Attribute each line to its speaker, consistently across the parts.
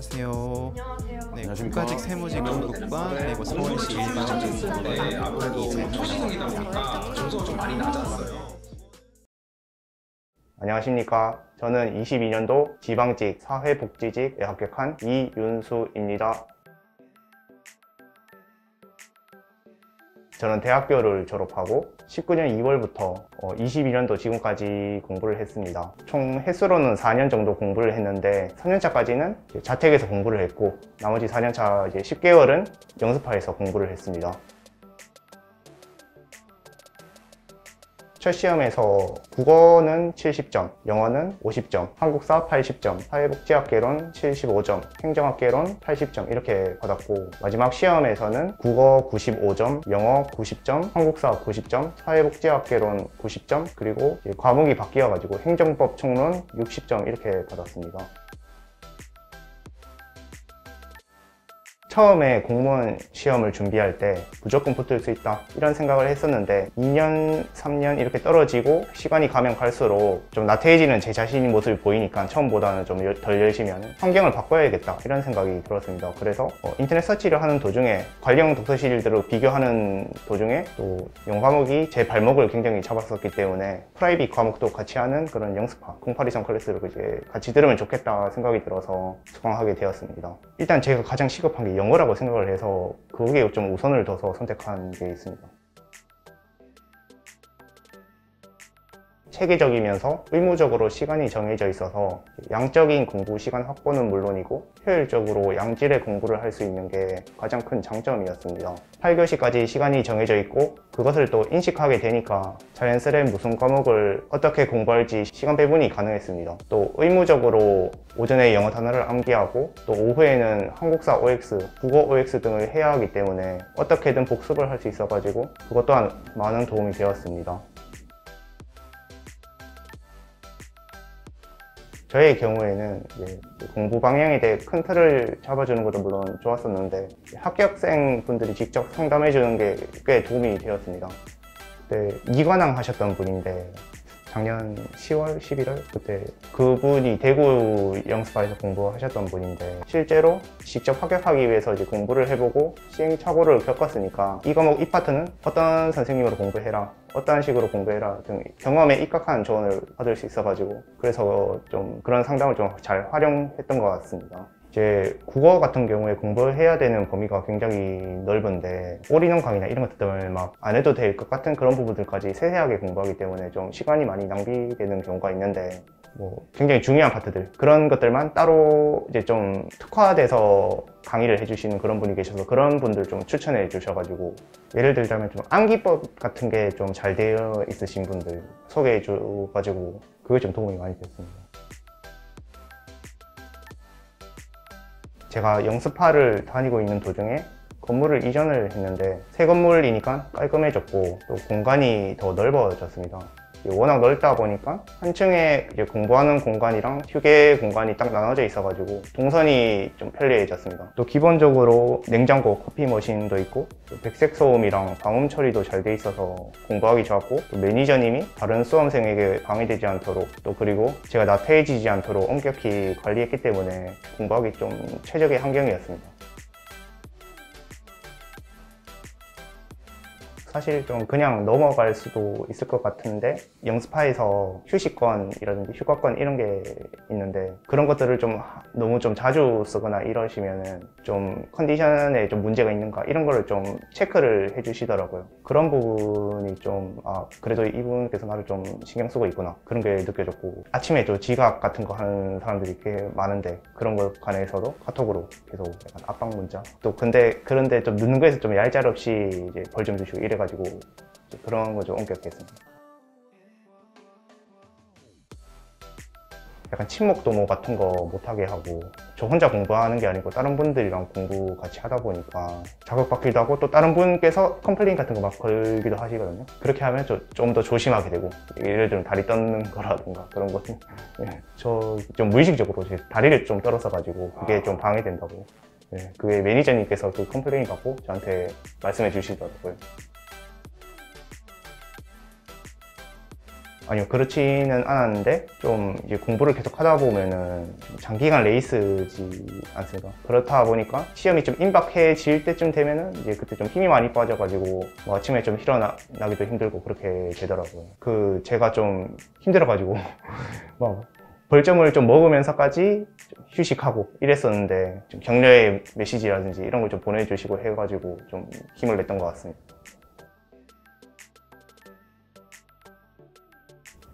Speaker 1: 안녕하세요.
Speaker 2: 안녕하세요.
Speaker 1: 네,
Speaker 3: 안녕하십니까.
Speaker 1: 국가직 세무직 공급과 그리고 서울시 일반직
Speaker 4: 네, 아무래도
Speaker 1: 공급의
Speaker 4: 초시성이다 보니까 점수가 좀 많이 낮았어요.
Speaker 3: 안녕하십니까. 저는 22년도 지방직 사회복지직에 합격한 이윤수입니다. 저는 대학교를 졸업하고 19년 2월부터 22년도 지금까지 공부를 했습니다. 총 횟수로는 4년 정도 공부를 했는데 3년차까지는 자택에서 공부를 했고 나머지 4년차 이제 10개월은 영습파에서 공부를 했습니다. 첫 시험에서 국어는 70점, 영어는 50점, 한국사 80점, 사회복지학개론 75점, 행정학개론 80점 이렇게 받았고 마지막 시험에서는 국어 95점, 영어 90점, 한국사 90점, 사회복지학개론 90점 그리고 과목이 바뀌어가지고 행정법 총론 60점 이렇게 받았습니다. 처음에 공무원 시험을 준비할 때 무조건 붙을 수 있다 이런 생각을 했었는데 2년, 3년 이렇게 떨어지고 시간이 가면 갈수록 좀 나태해지는 제 자신의 모습이 보이니까 처음보다는 좀 덜 열심히 하는 환경을 바꿔야겠다 이런 생각이 들었습니다. 그래서 인터넷 서치를 하는 도중에 관련 독서실들을 비교하는 도중에 또 영어 과목이 제 발목을 굉장히 잡았었기 때문에 프라이빗 과목도 같이 하는 그런 영스파 공파리션 클래스를 이제 같이 들으면 좋겠다 생각이 들어서 수강하게 되었습니다. 일단 제가 가장 시급한 게 영어라고 생각을 해서 거기에 좀 우선을 둬서 선택한 게 있습니다. 체계적이면서 의무적으로 시간이 정해져 있어서 양적인 공부 시간 확보는 물론이고 효율적으로 양질의 공부를 할 수 있는 게 가장 큰 장점이었습니다. 8교시까지 시간이 정해져 있고 그것을 또 인식하게 되니까 자연스레 무슨 과목을 어떻게 공부할지 시간 배분이 가능했습니다. 또 의무적으로 오전에 영어 단어를 암기하고 또 오후에는 한국사 OX, 국어 OX 등을 해야 하기 때문에 어떻게든 복습을 할 수 있어가지고 그것 또한 많은 도움이 되었습니다. 저의 경우에는 공부 방향에 대해 큰 틀을 잡아주는 것도 물론 좋았었는데 합격생 분들이 직접 상담해 주는 게 꽤 도움이 되었습니다. 그때 이관왕 하셨던 분인데 작년 10월, 11월 그때 그분이 대구 영스파에서 공부하셨던 분인데 실제로 직접 합격하기 위해서 이제 공부를 해보고 시행착오를 겪었으니까 이 과목 이 파트는 어떤 선생님으로 공부해라 어떤 식으로 공부해라 등 경험에 입각한 조언을 받을 수 있어가지고 그래서 좀 그런 상담을 좀 잘 활용했던 것 같습니다. 이제 국어 같은 경우에 공부해야 되는 범위가 굉장히 넓은데 올인원 강의나 이런 것들 막 안 해도 될 것 같은 그런 부분들까지 세세하게 공부하기 때문에 좀 시간이 많이 낭비되는 경우가 있는데 굉장히 중요한 파트들 그런 것들만 따로 이제 좀 특화돼서 강의를 해주시는 그런 분이 계셔서 그런 분들 좀 추천해 주셔가지고 예를 들자면 좀 암기법 같은 게 좀 잘 되어 있으신 분들 소개해 줘가지고 그게 좀 도움이 많이 됐습니다. 제가 영스파를 다니고 있는 도중에 건물을 이전을 했는데 새 건물이니까 깔끔해졌고 또 공간이 더 넓어졌습니다. 워낙 넓다 보니까 한 층에 이제 공부하는 공간이랑 휴게 공간이 딱 나눠져 있어가지고 동선이 좀 편리해졌습니다. 또 기본적으로 냉장고, 커피 머신도 있고 백색 소음이랑 방음 처리도 잘 돼 있어서 공부하기 좋았고 또 매니저님이 다른 수험생에게 방해되지 않도록 또 그리고 제가 나태해지지 않도록 엄격히 관리했기 때문에 공부하기 좀 최적의 환경이었습니다. 사실 좀 그냥 넘어갈 수도 있을 것 같은데 영스파에서 휴식권이라든지 휴가권 이런 게 있는데 그런 것들을 좀 너무 좀 자주 쓰거나 이러시면은 좀 컨디션에 좀 문제가 있는가 이런 거를 좀 체크를 해주시더라고요. 그런 부분이 좀 그래도 이분께서 나를 좀 신경 쓰고 있구나 그런 게 느껴졌고 아침에 또 지각 같은 거 하는 사람들이 꽤 많은데 그런 것 관해서도 카톡으로 계속 약간 압박 문자 또 그런데 좀 늦는 거에서 좀 얄짤없이 이제 벌 좀 주시고 이래가지고 그런 거 좀 엄격했습니다. 약간 친목 도모 같은 거 못하게 하고 저 혼자 공부하는 게 아니고 다른 분들이랑 공부 같이 하다 보니까 자극받기도 하고 또 다른 분께서 컴플레인 같은 거 막 걸기도 하시거든요. 그렇게 하면 좀 더 조심하게 되고 예를 들면 다리 떠는 거라든가 그런 거 저 좀 무의식적으로 제 다리를 좀 떨어서 가지고 그게 좀 방해된다고 그게 매니저님께서 그 컴플레인 받고 저한테 말씀해 주시더라고요. 아니요, 그렇지는 않았는데 좀 이제 공부를 계속 하다 보면은 장기간 레이스지 않습니까? 그렇다 보니까 시험이 좀 임박해질 때쯤 되면은 이제 그때 좀 힘이 많이 빠져가지고 뭐 아침에 좀 일어나기도 힘들고 그렇게 되더라고요. 제가 좀 힘들어가지고 막 벌점을 좀 먹으면서까지 좀 휴식하고 이랬었는데 좀 격려의 메시지라든지 이런 걸 좀 보내주시고 해가지고 좀 힘을 냈던 것 같습니다.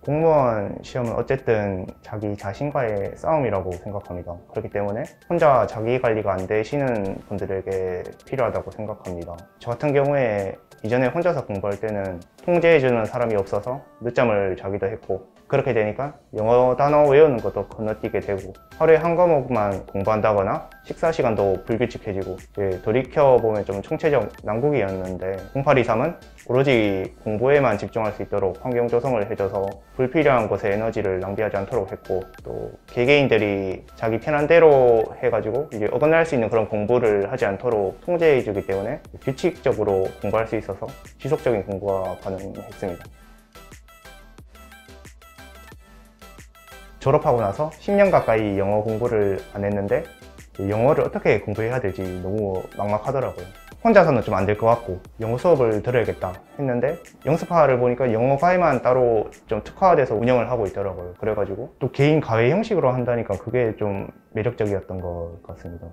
Speaker 3: 공무원 시험은 어쨌든 자기 자신과의 싸움이라고 생각합니다. 그렇기 때문에 혼자 자기 관리가 안 되시는 분들에게 필요하다고 생각합니다. 저 같은 경우에 이전에 혼자서 공부할 때는 통제해주는 사람이 없어서 늦잠을 자기도 했고, 그렇게 되니까 영어 단어 외우는 것도 건너뛰게 되고 하루에 한 과목만 공부한다거나 식사 시간도 불규칙해지고, 돌이켜보면 좀 총체적 난국이었는데 0823은 오로지 공부에만 집중할 수 있도록 환경 조성을 해줘서 불필요한 것에 에너지를 낭비하지 않도록 했고, 또 개개인들이 자기 편한 대로 해가지고 이제 어긋날 수 있는 그런 공부를 하지 않도록 통제해주기 때문에 규칙적으로 공부할 수 있어서 지속적인 공부가 가능했습니다. 졸업하고 나서 10년 가까이 영어 공부를 안 했는데 영어를 어떻게 공부해야 될지 너무 막막하더라고요. 혼자서는 좀 안 될 것 같고 영어 수업을 들어야겠다 했는데 영습파를 보니까 영어 과외만 따로 좀 특화돼서 운영을 하고 있더라고요. 그래가지고 또 개인 과외 형식으로 한다니까 그게 좀 매력적이었던 것 같습니다.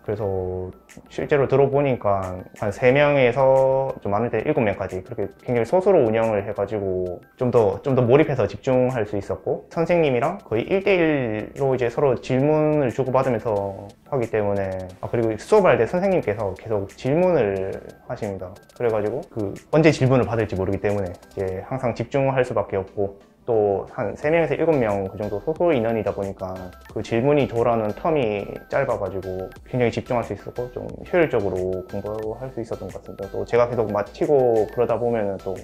Speaker 3: 그래서 실제로 들어보니까 한 3명에서 좀 많을 때 7명까지 그렇게 굉장히 소수로 운영을 해가지고 좀 더 몰입해서 집중할 수 있었고, 선생님이랑 거의 1대1로 이제 서로 질문을 주고받으면서 하기 때문에, 그리고 수업할 때 선생님께서 계속 질문을 하십니다. 그래가지고 언제 질문을 받을지 모르기 때문에 이제 항상 집중할 수밖에 없고, 또 한 3명에서 7명 그 정도 소수 인원이다 보니까 그 질문이 돌아오는 텀이 짧아가지고 굉장히 집중할 수 있었고 좀 효율적으로 공부할 수 있었던 것 같습니다. 또 제가 계속 마치고 그러다 보면은 또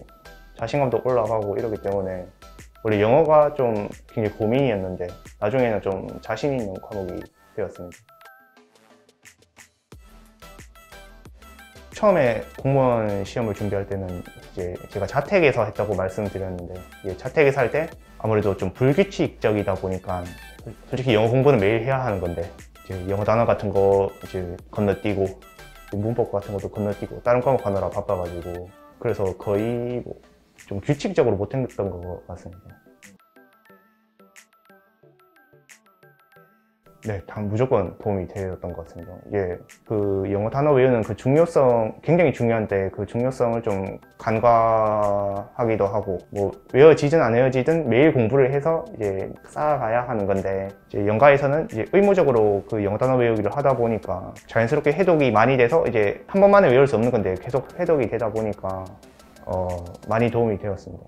Speaker 3: 자신감도 올라가고 이러기 때문에 원래 영어가 좀 굉장히 고민이었는데 나중에는 좀 자신 있는 과목이 되었습니다. 처음에 공무원 시험을 준비할 때는 이제 제가 자택에서 했다고 말씀드렸는데, 자택에서 할 때 아무래도 좀 불규칙적이다 보니까 솔직히 영어 공부는 매일 해야 하는 건데 이제 영어 단어 같은 거 이제 건너뛰고 문법 같은 것도 건너뛰고 다른 과목 하느라 바빠가지고 그래서 거의 좀 규칙적으로 못했던 것 같습니다. 네, 무조건 도움이 되었던 것 같습니다. 영어 단어 외우는 그 중요성, 굉장히 중요한데 그 중요성을 좀 간과하기도 하고, 외워지든 안 외워지든 매일 공부를 해서 이제 쌓아가야 하는 건데, 이제 연가에서는 이제 의무적으로 그 영어 단어 외우기를 하다 보니까 자연스럽게 해독이 많이 돼서 이제 한 번만에 외울 수 없는 건데 계속 해독이 되다 보니까 많이 도움이 되었습니다.